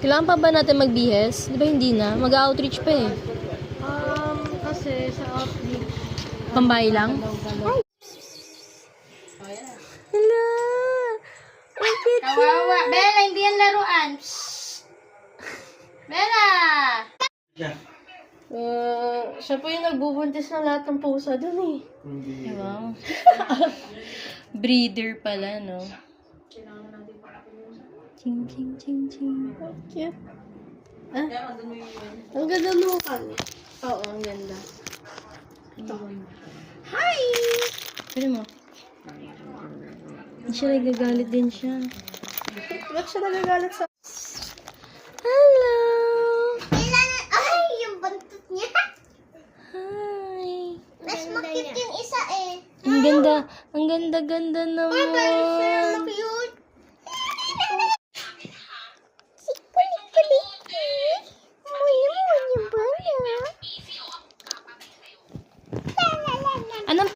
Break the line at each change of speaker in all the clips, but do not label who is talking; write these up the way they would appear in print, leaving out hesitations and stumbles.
Kailangan pa ba natin magbihes? Di ba hindi na? Mag-outreach pa eh.
Kasi sa outreach.
Pambahay lang? Hello! Ang cute!
Kawawa. Bella, hindi yan laruan. Bella! Siya po yung nagbubuntis ng lahat ng pusa dun eh.
Wow. Breeder pala, no? Ching, ching, ching, ching.
Cute. Ah? Ang ganda mo kanya. Oo, ang ganda. Ito. Hi!
Pwede mo. Siya nagagalit din siya.
Ba't siya nagagalit sa...
Hello!
Ay, yung bantot niya.
Hi!
Mas makit yung isa eh.
Ang ganda. Ang ganda-ganda naman.
Cute. Si kulit-kulit. Muya-muya ba na?
Anong...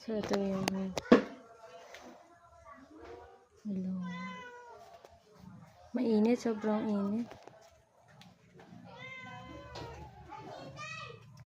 So, ito yung... Hello. Mainit. Sobrang init.